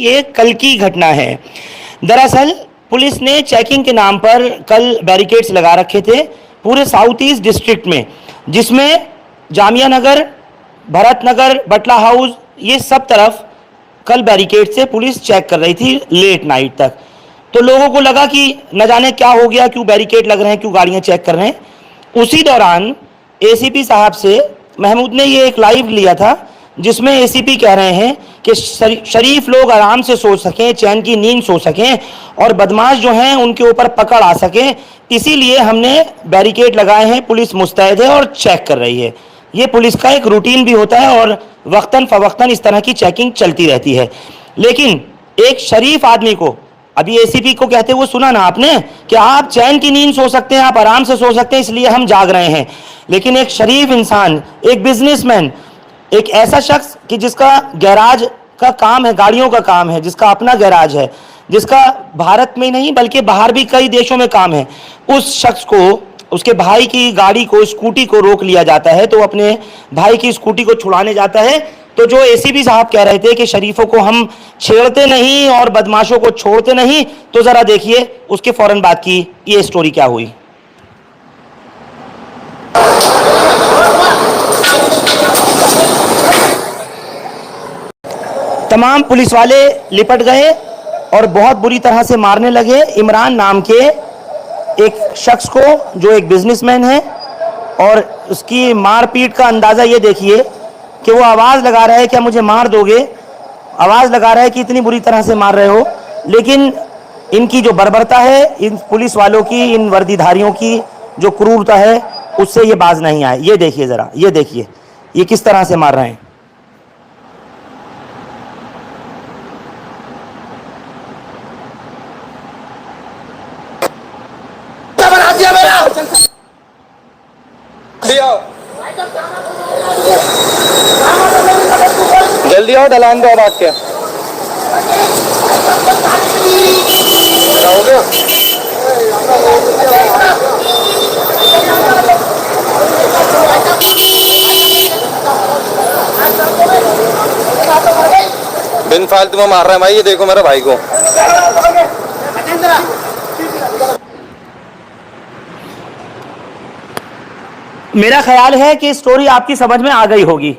ये कल की घटना है। दरअसल पुलिस ने चेकिंग के नाम पर कल बैरिकेड्स लगा रखे थे पूरे साउथ ईस्ट डिस्ट्रिक्ट में, जिसमें जामिया नगर, भरत नगर, बटला हाउस, ये सब तरफ कल बैरिकेड से पुलिस चेक कर रही थी लेट नाइट तक। तो लोगों को लगा कि न जाने क्या हो गया, क्यों बैरिकेड लग रहे हैं, क्यों गाड़ियां चेक कर रहे हैं। उसी दौरान एसीपी साहब से महमूद ने ये एक लाइव लिया था जिसमें एसीपी कह रहे हैं कि शरीफ लोग आराम से सो सकें, चैन की नींद सो सकें और बदमाश जो हैं उनके ऊपर पकड़ आ सके, इसीलिए हमने बैरिकेड लगाए हैं। पुलिस मुस्तैद है और चेक कर रही है। ये पुलिस का एक रूटीन भी होता है और वक्तन फवक्तन इस तरह की चेकिंग चलती रहती है। लेकिन एक शरीफ आदमी को, अभी एसीपी को कहते हुए सुना ना आपने कि आप चैन की नींद सो सकते हैं, आप आराम से सो सकते हैं, इसलिए हम जाग रहे हैं। लेकिन एक शरीफ इंसान, एक बिजनेसमैन, एक ऐसा शख्स कि जिसका गैराज का काम है, गाड़ियों का काम है, जिसका अपना गैराज है, जिसका भारत में नहीं बल्कि बाहर भी कई देशों में काम है, उस शख्स को, उसके भाई की गाड़ी को, स्कूटी को रोक लिया जाता है तो अपने भाई की स्कूटी को छुड़ाने जाता है। तो जो एसीपी साहब कह रहे थे कि शरीफों को हम छेड़ते नहीं और बदमाशों को छोड़ते नहीं, तो जरा देखिए उसके फौरन बाद की ये स्टोरी क्या हुई। तमाम पुलिस वाले लिपट गए और बहुत बुरी तरह से मारने लगे इमरान नाम के एक शख्स को, जो एक बिजनेसमैन है। और उसकी मारपीट का अंदाज़ा ये देखिए कि वो आवाज़ लगा रहा है, क्या मुझे मार दोगे, आवाज़ लगा रहा है कि इतनी बुरी तरह से मार रहे हो। लेकिन इनकी जो बर्बरता है, इन पुलिस वालों की, इन वर्दीधारियों की जो क्रूरता है, उससे ये बाज नहीं आए। ये देखिए ज़रा, ये देखिए ये किस तरह से मार रहे हैं। जल्दी आओ, ढलान दो बात क्या हो गया। बिन फालतू में मार रहा है भाई, ये देखो मेरे भाई को। मेरा ख्याल है कि स्टोरी आपकी समझ में आ गई होगी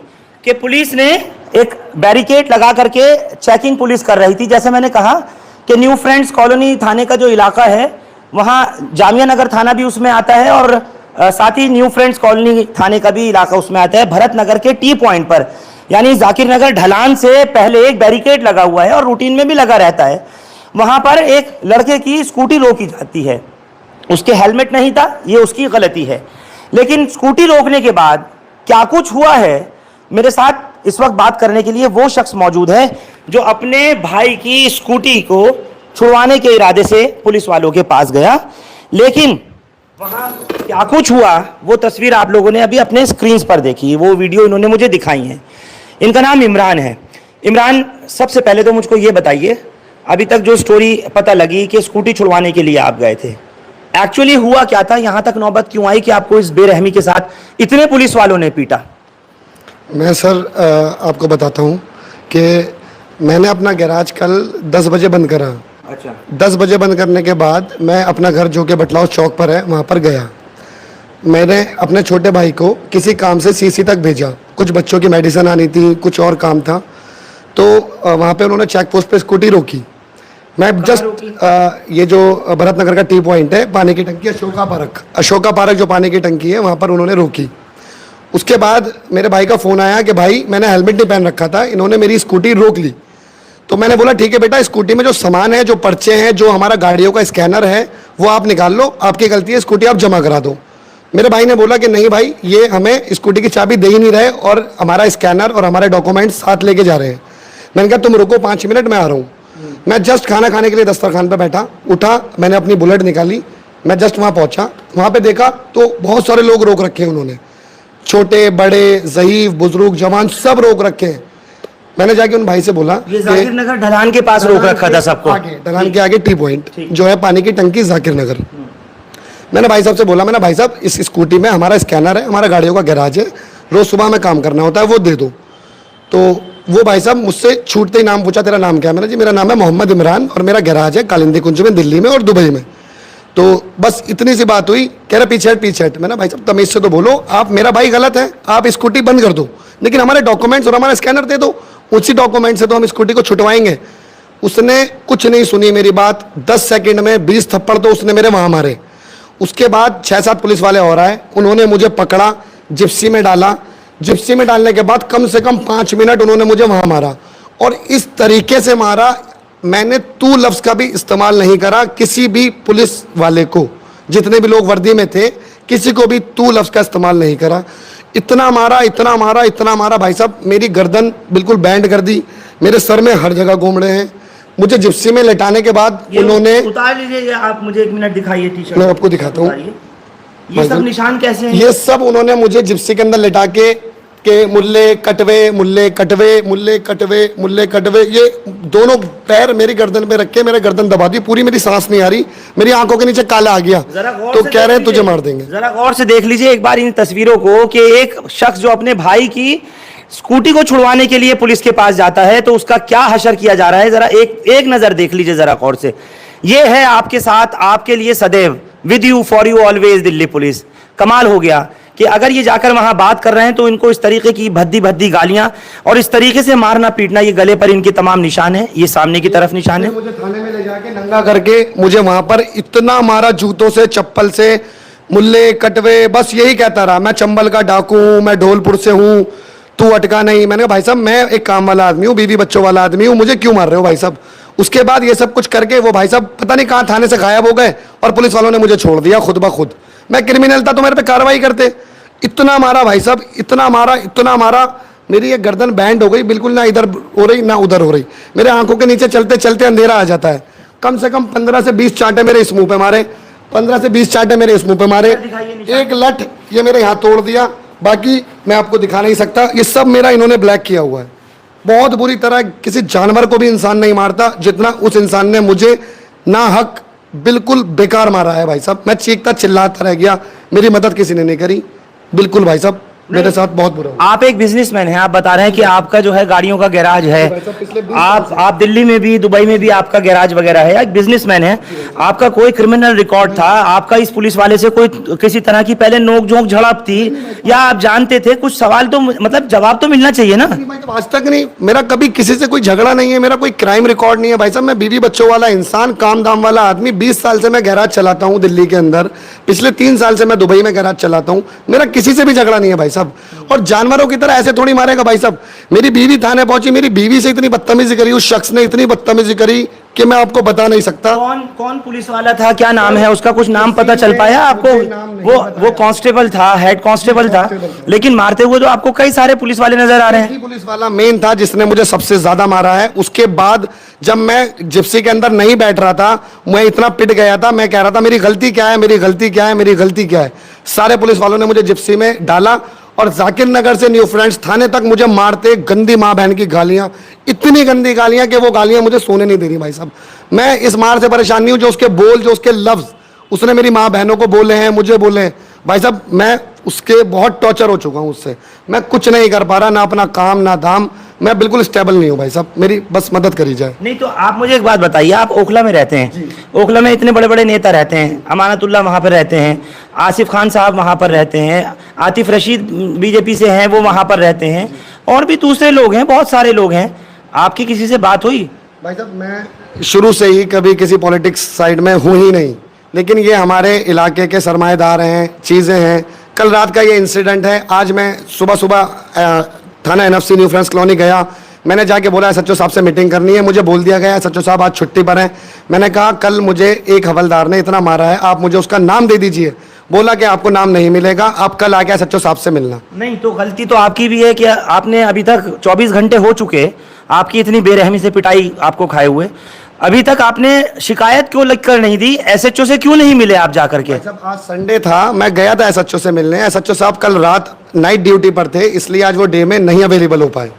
कि पुलिस ने एक बैरिकेड लगा करके चेकिंग पुलिस कर रही थी। जैसे मैंने कहा कि न्यू फ्रेंड्स कॉलोनी थाने का जो इलाका है, वहाँ जामिया नगर थाना भी उसमें आता है और साथ ही न्यू फ्रेंड्स कॉलोनी थाने का भी इलाका उसमें आता है। भरत नगर के टी पॉइंट पर, यानी जाकिर नगर ढलान से पहले एक बैरिकेड लगा हुआ है और रूटीन में भी लगा रहता है। वहाँ पर एक लड़के की स्कूटी रोकी जाती है, उसके हेलमेट नहीं था, ये उसकी गलती है। लेकिन स्कूटी रोकने के बाद क्या कुछ हुआ है, मेरे साथ इस वक्त बात करने के लिए वो शख्स मौजूद है जो अपने भाई की स्कूटी को छुड़वाने के इरादे से पुलिस वालों के पास गया। लेकिन वहां क्या कुछ हुआ वो तस्वीर आप लोगों ने अभी अपने स्क्रीन पर देखी, वो वीडियो इन्होंने मुझे दिखाई है। इनका नाम इमरान है। इमरान, सबसे पहले तो मुझको ये बताइए, अभी तक जो स्टोरी पता लगी कि स्कूटी छुड़वाने के लिए आप गए थे, एक्चुअली हुआ क्या था, यहां तक नौबत क्यों आई कि आपको इस बेरहमी के साथ इतने पुलिस वालों ने पीटा? मैं सर आपको बताता हूं कि मैंने अपना गैराज कल 10 बजे बंद करा। अच्छा। 10 बजे बंद करने के बाद मैं अपना घर जो कि बटलाव चौक पर है वहां पर गया। मैंने अपने छोटे भाई को किसी काम से सीसी तक भेजा, कुछ बच्चों की मेडिसिन आनी थी, कुछ और काम था, तो वहाँ पे उन्होंने चेक पोस्ट पे स्कूटी रोकी। मैं जस्ट ये जो भरत नगर का टी पॉइंट है, पानी की टंकी, अशोका पार्क जो पानी की टंकी है, वहाँ पर उन्होंने रोकी। उसके बाद मेरे भाई का फ़ोन आया कि भाई मैंने हेलमेट नहीं पहन रखा था, इन्होंने मेरी स्कूटी रोक ली। तो मैंने बोला ठीक है बेटा, स्कूटी में जो सामान है, जो पर्चे हैं, जो हमारा गाड़ियों का स्कैनर है, वो आप निकाल लो, आपकी गलती है, स्कूटी आप जमा करा दो। मेरे भाई ने बोला कि नहीं भाई, ये हमें स्कूटी की चाबी दे ही नहीं रहे और हमारा स्कैनर और हमारे डॉक्यूमेंट्स साथ लेके जा रहे हैं। मैंने कहा तुम रुको 5 मिनट, मैं आ रहा हूँ। मैं जस्ट खाना खाने के लिए दस्तरखान पर बैठा, उठा, मैंने अपनी बुलेट निकाली, मैं जस्ट वहाँ पहुँचा, वहाँ पे देखा तो बहुत सारे लोग रोक रखे हैं उन्होंने, छोटे बड़े, ज़ईफ, बुजुर्ग, जवान, सब रोक रखे हैं। मैंने जाके उन भाई से बोला, ये जाकिर नगर ढलान के पास रोक रखा था सबको, ढलान के आगे टी पॉइंट जो है पानी की टंकी, जाकिर नगर। मैंने भाई साहब से बोला, मैंने भाई साहब इस स्कूटी में हमारा स्कैनर है, हमारा गाड़ियों का गैराज है, रोज़ सुबह में काम करना होता है, वो दे दो। तो वो भाई साहब मुझसे छूटते ही नाम पूछा, तेरा नाम क्या है? मैंने जी मेरा नाम है मोहम्मद इमरान और मेरा गैराज है कालिंदी कुंज में, दिल्ली में और दुबई में। तो बस इतनी सी बात हुई। कह रहा पीछे हट पीछे हट। मैंने भाई साहब तमीज से तो बोलो, आप मेरा भाई गलत है, आप स्कूटी बंद कर दो, लेकिन हमारे डॉक्यूमेंट्स और हमारा स्कैनर दे दो, उसी डॉक्यूमेंट से तो हम स्कूटी को छुटवाएंगे। उसने कुछ नहीं सुनी मेरी बात, 10 सेकंड में 20 थप्पड़ तो उसने मेरे वहां मारे। उसके बाद 6-7 पुलिस वाले और आए, उन्होंने मुझे पकड़ा, जिप्सी में डाला। जिप्सी में डालने के बाद कम से कम 5 मिनट उन्होंने मुझे वहां मारा, और इस तरीके से मारा, मैंने तू लफ्ज का भी इस्तेमाल नहीं करा किसी भी पुलिस वाले को, जितने भी लोग वर्दी में थे किसी को भी तू लफ्ज का इस्तेमाल नहीं करा। इतना मारा, इतना मारा, इतना मारा भाई साहब, मेरी गर्दन बिल्कुल बैंड कर दी, मेरे सर में हर जगह घूम रहे हैं। मुझे जिप्सी में लेटाने के बाद उन्होंने, उतार लीजिए ये, आप मुझे 1 मिनट दिखाइए टी-शर्ट। मैं आपको दिखाता हूँ। ये सब निशान कैसे हैं? ये सब उन्होंने मुझे जिप्सी के अंदर लेटा के मुल्ले कटवे, मुल्ले कटवे, मुल्ले कटवे, मुल्ले कटवे, ये दोनों पैर मेरी गर्दन पे रख के मेरे गर्दन दबा दी पूरी, मेरी सांस नहीं आ रही, मेरी आंखों के नीचे काला आ गया, तो कह रहे हैं तुझे मार देंगे। जरा गौर से देख लीजिए एक बार इन तस्वीरों को, कि एक शख्स जो अपने भाई की स्कूटी को छुड़वाने के लिए पुलिस के पास जाता है तो उसका क्या हशर किया जा रहा है। जरा एक नजर देख लीजिए जरा गौर से। ये है आपके साथ, आपके लिए सदैव, with you for you always Delhi police. कमाल हो गया कि अगर ये जाकर वहां बात कर रहे हैं तो इनको इस तरीके की भद्दी भद्दी गालियां और इस तरीके से मारना पीटना, ये गले पर इनके तमाम निशान है, ये सामने की तरफ निशान है। मुझे थाने में ले जाके नंगा करके मुझे वहां पर इतना मारा, जूतों से, चप्पल से, मुल्ले कटवे, बस यही कहता रहा मैं चंबल का डाकू हूं, मैं ढोलपुर से हूं, तू अटका नहीं। मैंने कहा भाई साहब मैं एक काम वाला आदमी हूँ, बीवी बच्चों वाला आदमी हूँ, मुझे क्यों मार रहे हो भाई साहब। उसके बाद ये सब कुछ करके वो भाई साहब पता नहीं कहाँ थाने से गायब हो गए और पुलिस वालों ने मुझे छोड़ दिया खुद ब खुद। मैं क्रिमिनल था तो मेरे पे कार्रवाई करते। इतना मारा भाई साहब, इतना मारा, इतना मारा, मेरी ये गर्दन बैंड हो गई बिल्कुल, ना इधर हो रही ना उधर हो रही, मेरे आंखों के नीचे चलते चलते अंधेरा आ जाता है। कम से कम 15 से 20 चांटे मेरे इस मुंह पे मारे, 15 से 20 चांटे मेरे इस मुंह पे मारे, एक लठ ये मेरे यहाँ तोड़ दिया, बाकी मैं आपको दिखा नहीं सकता। ये सब मेरा इन्होंने ब्लैक किया हुआ है बहुत बुरी तरह। किसी जानवर को भी इंसान नहीं मारता जितना उस इंसान ने मुझे ना हक बिल्कुल बेकार मारा है भाई साहब। मैं चीखता चिल्लाता रह गया, मेरी मदद किसी ने नहीं करी। बिल्कुल भाई साहब मेरे साथ बहुत बुरा हुआ। आप एक बिजनेसमैन हैं, आप बता रहे हैं कि आपका जो है गाड़ियों का गैराज है, आप दिल्ली में भी दुबई में भी आपका गैराज वगैरह है, एक बिजनेसमैन है, आपका कोई क्रिमिनल रिकॉर्ड था, आपका इस पुलिस वाले से कोई किसी तरह की पहले नोक झोंक झड़प थी या आप जानते थे? कुछ सवाल तो मतलब जवाब तो मिलना चाहिए ना। आज तक नहीं, मेरा कभी किसी से कोई झगड़ा नहीं है, मेरा कोई क्राइम रिकॉर्ड नहीं है भाई साहब। मैं बीवी बच्चों वाला इंसान, काम धाम वाला आदमी, 20 साल से मैं गैराज चलाता हूँ दिल्ली के अंदर, पिछले 3 साल से मैं दुबई में गैराज चलाता हूँ, मेरा किसी से भी झगड़ा नहीं है भाई साहब। और जानवरों की तरह ऐसे थोड़ी मारेगा भाई साहब। मेरी बीवी थाने पहुंची, मेरी बीवी से इतनी बदतमीजी करी, उस शख्स ने इतनी बदतमीजी करी कि मैं आपको बता नहीं सकता। कौन पुलिस वाला था, क्या नाम है उसका, कुछ नाम पता चल पाया आपको? वो कांस्टेबल था, हेड कांस्टेबल था, लेकिन मारते हुए तो आपको कई सारे पुलिस वाले नजर आ रहे हैं। पुलिस वाला मेन था जिसने मुझे सबसे ज्यादा मारा है। उसके बाद जब मैं जिप्सी के अंदर नहीं बैठ रहा था, मैं इतना पिट गया था, मैं कह रहा था मेरी गलती क्या है, मेरी गलती क्या है, मेरी गलती क्या है। सारे पुलिस वालों ने मुझे जिप्सी में डाला और जाकिर नगर से न्यू फ्रेंड्स थाने तक मुझे मारते, गंदी माँ बहन की गालियां, इतनी गंदी गालियां कि वो गालियां मुझे सोने नहीं दे रही भाई साहब। मैं इस मार से परेशान नहीं हूं, जो उसके बोल, जो उसके लफ्ज उसने मेरी माँ बहनों को बोले हैं, मुझे बोले हैं भाई साहब, मैं उसके बहुत टॉर्चर हो चुका हूं उससे। मैं कुछ नहीं कर पा रहा, ना अपना काम ना धाम, मैं बिल्कुल स्टेबल नहीं हूं भाई साहब, मेरी बस मदद करी जाए। नहीं तो आप मुझे एक बात बताइए, आप ओखला में रहते हैं, ओखला में इतने बड़े बड़े नेता रहते हैं, अमानतुल्लाह वहाँ पर रहते हैं, आसिफ खान साहब वहाँ पर रहते हैं, आतिफ रशीद बीजेपी से हैं वो वहाँ पर रहते हैं, और भी दूसरे लोग हैं, बहुत सारे लोग हैं, आपकी किसी से बात हुई? भाई साहब मैं शुरू से ही कभी किसी पॉलिटिक्स साइड में हूँ ही नहीं, लेकिन ये हमारे इलाके के सरमाएदार हैं, चीज़ें हैं। कल रात का ये इंसिडेंट है। आज मैं सुबह सुबह थाना NFC न्यू फ्रेंड्स कॉलोनी गया, मैंने जाके बोला SHO साहब से मीटिंग करनी है, मुझे बोल दिया गया SHO साहब आज छुट्टी पर हैं। मैंने कहा कल मुझे एक हवलदार ने इतना मारा है, आप मुझे उसका नाम दे दीजिए। बोला कि आपको नाम नहीं मिलेगा, आप कल आके SHO साहब से मिलना। नहीं तो गलती तो आपकी भी है कि आपने अभी तक 24 घंटे हो चुके, आपकी इतनी बेरहमी से पिटाई आपको खाए हुए, अभी तक आपने शिकायत क्यों लिखकर नहीं दी? SHO से क्यों नहीं मिले आप जाकर के? आज संडे था, मैं गया था SHO से मिलने। SHO साहब कल रात नाइट ड्यूटी पर थे, इसलिए आज वो डे में नहीं अवेलेबल हो पाए।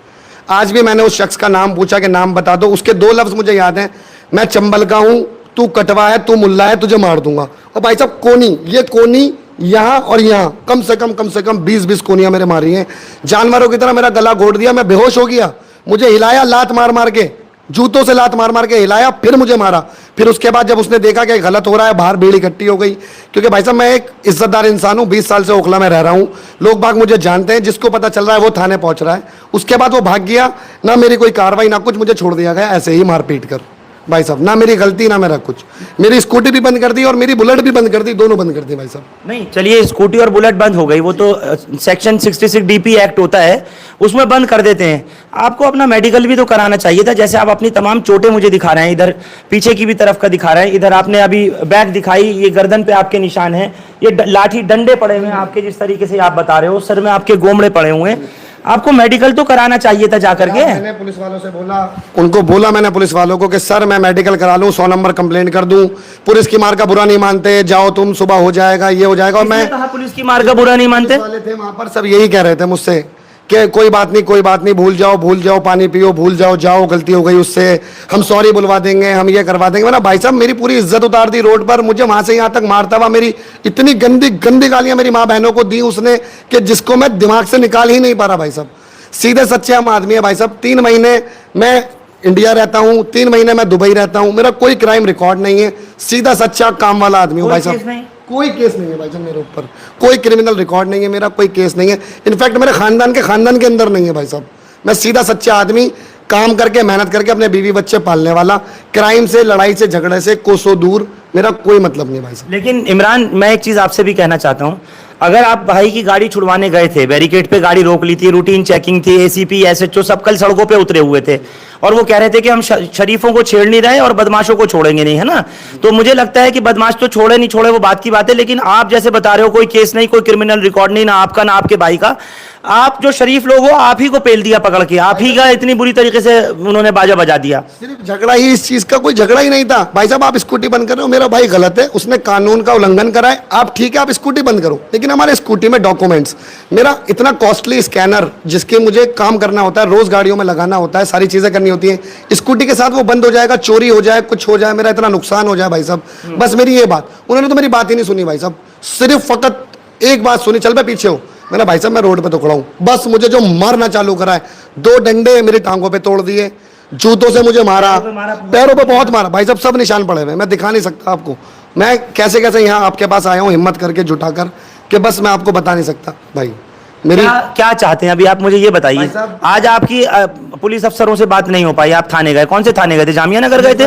आज भी मैंने उस शख्स का नाम पूछा कि नाम बता दो, उसके 2 लफ्ज मुझे याद हैं, मैं चंबल का हूँ, तू कटवा है, तू मुल्ला है, तुझे मार दूंगा। और भाई साहब कोनी, ये कोनी यहाँ और यहाँ कम से कम 20-20 कोनियाँ मेरे मारी हैं। जानवरों की तरह मेरा गला घोट दिया, मैं बेहोश हो गया। मुझे हिलाया लात मार मार के, जूतों से लात मार मार के हिलाया, फिर मुझे मारा। फिर उसके बाद जब उसने देखा कि गलत हो रहा है, बाहर भीड़ इकट्ठी हो गई, क्योंकि भाई साहब मैं एक इज्जतदार इंसान हूँ, 20 साल से ओखला में रह रहा हूँ, लोग बाग मुझे जानते हैं, जिसको पता चल रहा है वो थाने पहुंच रहा है। उसके बाद वो भाग गया, ना मेरी कोई कार्रवाई ना कुछ, मुझे छोड़ दिया गया ऐसे ही मार पीट कर। भाई साहब ना मेरी गलती ना मेरा कुछ, मेरी स्कूटी भी बंद कर दी और मेरी बुलेट भी बंद कर दी, दोनों बंद कर दी भाई साहब। नहीं चलिए, स्कूटी और बुलेट बंद हो गई, वो तो सेक्शन 66 डीपी एक्ट होता है, उसमें बंद कर देते हैं। आपको अपना मेडिकल भी तो कराना चाहिए था। जैसे आप अपनी तमाम चोटें मुझे दिखा रहे हैं, इधर पीछे की भी तरफ का दिखा रहे हैं, इधर आपने अभी बैग दिखाई, ये गर्दन पे आपके निशान हैं, ये लाठी डंडे पड़े हुए हैं आपके, जिस तरीके से आप बता रहे हो, सर में आपके गोमड़े पड़े हुए हैं। आपको मेडिकल तो कराना चाहिए था जाकर के। मैंने पुलिस वालों से बोला, उनको बोला मैंने पुलिस वालों को कि सर मैं मेडिकल करा लूं, 100 नंबर कंप्लेंट कर दूं, पुलिस की मार का बुरा नहीं मानते, जाओ तुम, सुबह हो जाएगा, ये हो जाएगा। और मैं कहा पुलिस की मार का बुरा नहीं मानते, वाले थे वहां पर, सब यही कह रहे थे मुझसे कि कोई बात नहीं, कोई बात नहीं, भूल जाओ, पानी पियो, भूल जाओ, गलती हो गई उससे, हम सॉरी बुलवा देंगे, हम ये करवा देंगे। मैंने भाई साहब मेरी पूरी इज्जत उतार दी रोड पर, मुझे वहां से यहाँ तक मारता हुआ, मेरी इतनी गंदी गंदी गालियां मेरी माँ बहनों को दी उसने कि जिसको मैं दिमाग से निकाल ही नहीं पा रहा। भाई साहब सीधे सच्चे हम आदमी है भाई साहब। 3 महीने मैं इंडिया रहता हूँ, 3 महीने मैं दुबई रहता हूँ, मेरा कोई क्राइम रिकॉर्ड नहीं है, सीधा सच्चा काम वाला आदमी हूँ भाई साहब। कोई केस नहीं है भाई साहब मेरे ऊपर, कोई क्रिमिनल रिकॉर्ड नहीं है मेरा, कोई केस नहीं है, इनफैक्ट मेरे खानदान के अंदर नहीं है भाई साहब। मैं सीधा सच्चा आदमी, काम करके मेहनत करके अपने बीवी बच्चे पालने वाला, क्राइम से, लड़ाई से, झगड़े से कोसों दूर, मेरा कोई मतलब नहीं भाई साहब। लेकिन इमरान, मैं एक चीज आपसे भी कहना चाहता हूं, अगर आप भाई की गाड़ी छुड़वाने गए थे, बैरिकेड पे गाड़ी रोक ली थी, रूटीन चेकिंग थी, एसीपी एसएचओ सब कल सड़कों पे उतरे हुए थे और वो कह रहे थे कि हम शरीफों को छेड़ नहीं रहे और बदमाशों को छोड़ेंगे नहीं, है ना, तो मुझे लगता है कि बदमाश तो छोड़े नहीं छोड़े वो बात की बात है, लेकिन आप जैसे बता रहे हो कोई केस नहीं, कोई क्रिमिनल रिकॉर्ड नहीं, ना आपका ना आपके भाई का, आप जो शरीफ लोग हो आप ही को पेल दिया पकड़ के, आप ही का इतनी बुरी तरीके से उन्होंने बाजा बजा दिया। सिर्फ झगड़ा ही, इस चीज का कोई झगड़ा ही नहीं था भाई साहब। आप स्कूटी बंद कर रहे हो, मेरा भाई गलत है, उसने कानून का उल्लंघन करा है, आप ठीक है आप स्कूटी बंद करो, लेकिन हमारे स्कूटी में डॉक्यूमेंट्स, मेरा इतना कॉस्टली स्कैनर जिसके मुझे काम करना होता है, रोज गाड़ियों में लगाना होता है, सारी चीजें करनी होती है, स्कूटी के साथ वो बंद हो जाएगा, चोरी हो जाए, कुछ हो जाए, मेरा इतना नुकसान हो जाए भाई साहब। बस मेरी ये बात, उन्होंने तो मेरी बात ही नहीं सुनी भाई साहब, सिर्फ फकत एक बात सुनी, चल मैं पीछे हूँ, मैंने भाई साहब मैं रोड पे तो खड़ा हूँ, बस मुझे जो मारना चालू करा है, 2 डंडे मेरी टांगों पे तोड़ दिए, जूतों से मुझे मारा, पैरों पे बहुत मारा भाई साहब, सब निशान पड़े हुए, मैं दिखा नहीं सकता आपको, मैं कैसे कैसे यहाँ आपके पास आया हूँ हिम्मत करके जुटाकर, कि बस मैं आपको बता नहीं सकता भाई। मेरी क्या चाहते हैं अभी आप मुझे ये बताइए। आज आपकी पुलिस अफसरों से बात नहीं हो पाई, आप थाने गए, कौन से थाने गए थे, जामिया नगर गए थे,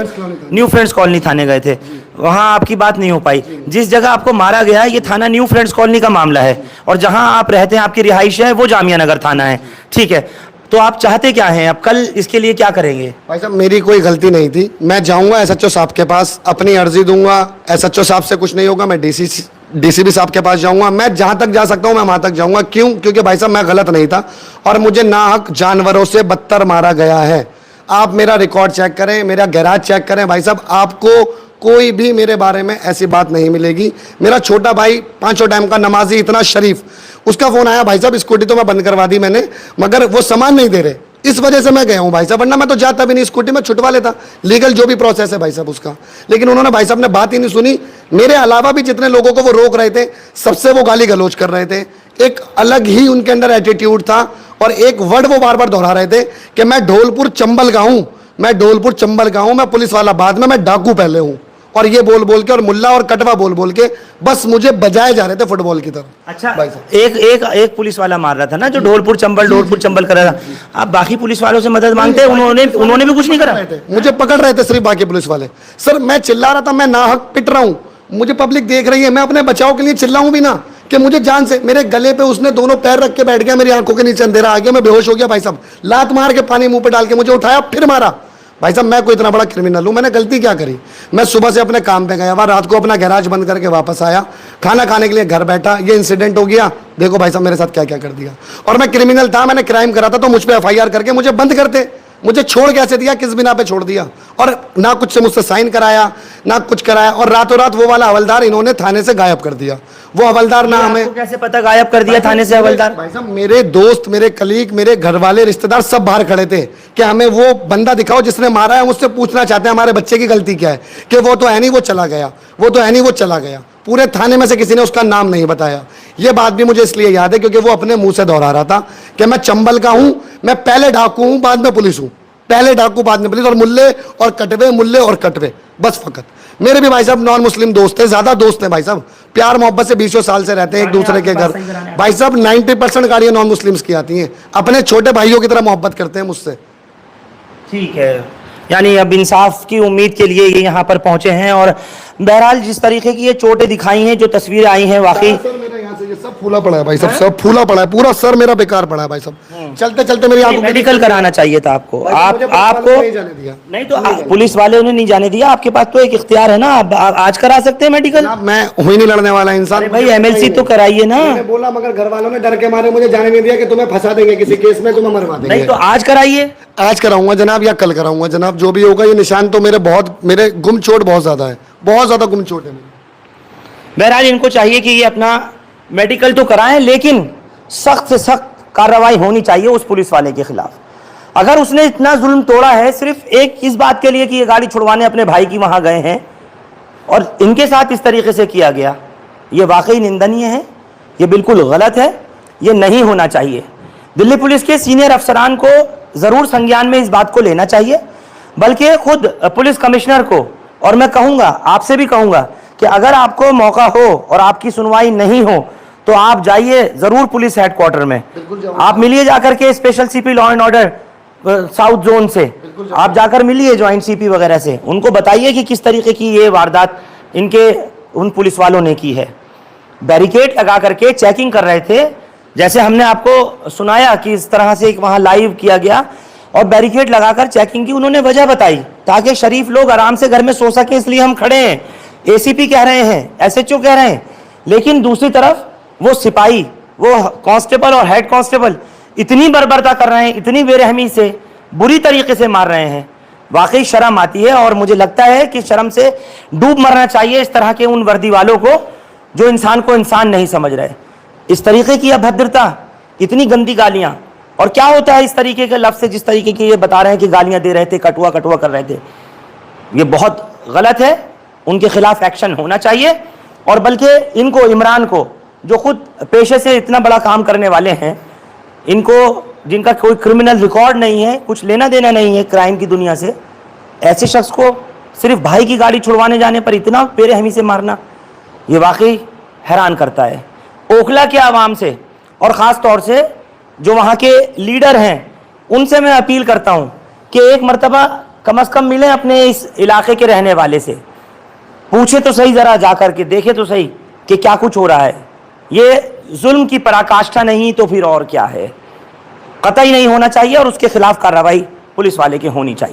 न्यू फ्रेंड्स कॉलोनी थाने गए थे, वहां आपकी बात नहीं हो पाई। जिस जगह आपको मारा गया है ये थाना न्यू फ्रेंड्स कॉलोनी का मामला है, और जहां आप रहते हैं, आपकी रिहाइश है, वो जामिया नगर थाना है, ठीक है, तो आप चाहते क्या हैं, अब कल इसके लिए क्या करेंगे? भाई साहब मेरी कोई गलती नहीं थी, मैं जाऊंगा एसएचओ साहब के पास, अपनी अर्जी दूंगा, एसएचओ साहब से कुछ नहीं होगा, मैं डीसीपी साहब के पास जाऊंगा, मैं जहां तक जा सकता हूं मैं वहां तक जाऊंगा। क्यों? क्योंकि भाई साहब मैं गलत नहीं था और मुझे नाहक जानवरों से बदतर मारा गया है। आप मेरा रिकॉर्ड चेक करें, मेरा गैराज चेक करें भाई साहब, आपको कोई भी मेरे बारे में ऐसी बात नहीं मिलेगी। मेरा छोटा भाई 5 टाइम का नमाजी, इतना शरीफ, उसका फोन आया भाई साहब स्कूटी तो मैं बंद करवा दी मैंने, मगर वो सामान नहीं दे रहे, इस वजह से मैं गया हूं भाई साहब, वरना मैं तो जाता भी नहीं, स्कूटी में छुटवा लेता, लीगल जो भी प्रोसेस है भाई साहब उसका। लेकिन उन्होंने भाई साहब ने बात ही नहीं सुनी। मेरे अलावा भी जितने लोगों को वो रोक रहे थे सबसे वो गाली गलौज कर रहे थे, एक अलग ही उनके अंदर एटीट्यूड था, और एक वर्ड वो बार बार दोहरा रहे थे कि मैं ढोलपुर चंबल का हूं, मैं ढोलपुर चंबल का हूं, मैं पुलिस वाला बाद में, मैं डाकू पहले हूं, और ये बोल बोल के और मुल्ला और कटवा बोल बोल के बस मुझे बजाए जा रहे थे फुटबॉल की तरह। अच्छा, एक पुलिस वाला मार रहा था ना जो ढोलपुर चंबल कर रहा था, आप बाकी पुलिस वालों से मदद मांगते हैं, उन्होंने भी कुछ नहीं करा, मुझे पकड़ रहे थे सिर्फ बाकी पुलिस वाले। सर मैं चिल्ला रहा था, मैं नाहक पिट रहा हूं, मुझे पब्लिक देख रही है, मैं अपने बचाव के लिए चिल्लाऊं भी ना कि मुझे जान से, मेरे गले पे उसने दोनों पैर रख के बैठ गया, मेरी आंखों के नीचे अंधेरा आ गया, मैं बेहोश हो गया भाई साहब, लात मार के पानी मुंह पे डाल के मुझे उठाया फिर मारा। भाई साहब मैं कोई इतना बड़ा क्रिमिनल हूं? मैंने गलती क्या करी? मैं सुबह से अपने काम पे गया, वहां रात को अपना गैराज बंद करके वापस आया, खाना खाने के लिए घर बैठा, ये इंसिडेंट हो गया। देखो भाई साहब मेरे साथ क्या क्या कर दिया, और मैं क्रिमिनल था, मैंने क्राइम करा था, तो मुझ पे FIR करके मुझे बंद करते, मुझे छोड़ कैसे दिया, किस बिना पे छोड़ दिया, और ना कुछ से मुझसे साइन कराया ना कुछ कराया, और रातों रात वो वाला हवलदार इन्होंने थाने से गायब कर दिया। वो हवलदार ना हमें कैसे पता गायब कर दिया थाने से हवलदार? भाई साहब मेरे दोस्त, मेरे कलीग, मेरे घर वाले, रिश्तेदार सब बाहर खड़े थे कि हमें वो बंदा दिखाओ जिसने मारा है, मुझसे पूछना चाहते हैं हमारे बच्चे की गलती क्या है, कि वो तो है नहीं वो चला गया, वो तो है नहीं वो चला गया, पूरे थाने में से किसी ने उसका नाम नहीं बताया। ये बात भी मुझे इसलिए याद है क्योंकि वो अपने मुंह से दोहरा रहा था कि मैं चंबल का हूं, मैं पहले डाकू हूं बाद में पुलिस हूं, पहले डाकू बाद में पुलिस, और मुल्ले और कटवे बस फकत। मेरे भी भाई साहब नॉन मुस्लिम दोस्त हैं, ज्यादा दोस्त हैं भाई साहब, प्यार मोहब्बत से 20 साल से रहते हैं एक दूसरे के घर। भाई साहब 90% गाड़ियां नॉन मुस्लिम्स की आती हैं, अपने छोटे भाइयों की तरह मोहब्बत करते हैं मुझसे। ठीक है, यानी अब इंसाफ की उम्मीद के लिए ये यहाँ पर पहुंचे हैं। और बहरहाल जिस तरीके की ये चोटें दिखाई हैं, जो तस्वीरें आई हैं, वाकई सर मेरा यहाँ से ये सब फूला पड़ा है भाई साहब, सब फूला पड़ा है, पूरा सर मेरा बेकार पड़ा है भाई साहब। चलते चलते मेरी आंखों मेडिकल कराना चाहिए था आपको। आपको नहीं जाने दिया। नहीं तो पुलिस वाले ने नहीं जाने दिया, आपके पास तो एक इख्तियार है ना, आप आज करा सकते हैं मेडिकल। मैं हुई नहीं लड़ने वाला इंसान भाई MLC तो कराइए ना। मैंने बोला मगर घर वालों ने डर के मारे मुझे जाने नहीं दिया कि तुम्हें फंसा देंगे किसी केस में, तुम्हें मरवा देंगे। नहीं तो आज कराइए। आज कराऊंगा जनाब या कल कराऊंगा जनाब, जो भी होगा। ये निशान तो मेरे गुम चोट बहुत ज्यादा है, बहुत ज्यादा गुम चोट है। बहरहाल इनको चाहिए कि ये अपना मेडिकल तो कराएं, लेकिन सख्त से सख्त कार्रवाई होनी चाहिए उस पुलिस वाले के खिलाफ। अगर उसने इतना जुल्म तोड़ा है सिर्फ एक इस बात के लिए कि ये गाड़ी छुड़वाने अपने भाई की वहां गए हैं और इनके साथ इस तरीके से किया गया, ये वाकई निंदनीय है, ये बिल्कुल गलत है, ये नहीं होना चाहिए। दिल्ली पुलिस के सीनियर अफसरान को जरूर संज्ञान में इस बात को लेना चाहिए, बल्कि खुद पुलिस कमिश्नर को, और मैं कहूंगा आपसे भी कहूंगा कि अगर आपको मौका हो और आपकी सुनवाई नहीं हो तो आप जाइए जरूर पुलिस हेडक्वार्टर में, आप मिलिए जाकर के special CP law and order south zone से, आप जाकर मिलिए ज्वाइंट CP वगैरह से, उनको बताइए कि किस तरीके की ये वारदात इनके उन पुलिस वालों ने की है। बैरिकेड लगा करके चेकिंग कर रहे थे, जैसे हमने आपको सुनाया कि इस तरह से एक वहां लाइव किया गया और बैरिकेड लगाकर चेकिंग की। उन्होंने वजह बताई ताकि शरीफ लोग आराम से घर में सो सके, इसलिए हम खड़े हैं। ACP कह रहे हैं, SHO कह रहे हैं, लेकिन दूसरी तरफ वो सिपाही, वो कांस्टेबल और हेड कांस्टेबल इतनी बर्बरता कर रहे हैं, इतनी बेरहमी से बुरी तरीके से मार रहे हैं, वाकई शर्म आती है। और मुझे लगता है कि शर्म से डूब मरना चाहिए इस तरह के उन वर्दी वालों को जो इंसान को इंसान नहीं समझ रहे। इस तरीके की अभद्रता, इतनी गंदी गालियां, और क्या होता है इस तरीके के लफ्ज़ से, जिस तरीके की ये बता रहे हैं कि गालियां दे रहे थे, कटुआ कटुआ कर रहे थे, ये बहुत गलत है। उनके खिलाफ एक्शन होना चाहिए। और बल्कि इनको, इमरान को, जो खुद पेशे से इतना बड़ा काम करने वाले हैं, इनको जिनका कोई क्रिमिनल रिकॉर्ड नहीं है, कुछ लेना देना नहीं है क्राइम की दुनिया से, ऐसे शख्स को सिर्फ भाई की गाड़ी छुड़वाने जाने पर इतना बेरहमी से मारना, ये वाकई हैरान करता है। ओखला के आवाम से और ख़ास तौर से जो वहाँ के लीडर हैं, उनसे मैं अपील करता हूँ कि एक मर्तबा कम से कम मिलें अपने इस इलाके के रहने वाले से, पूछे तो सही, ज़रा जा कर के देखे तो सही कि क्या कुछ हो रहा है। ये जुल्म की पराकाष्ठा नहीं तो फिर और क्या है। कतई नहीं होना चाहिए और उसके खिलाफ कार्रवाई पुलिस वाले की होनी चाहिए।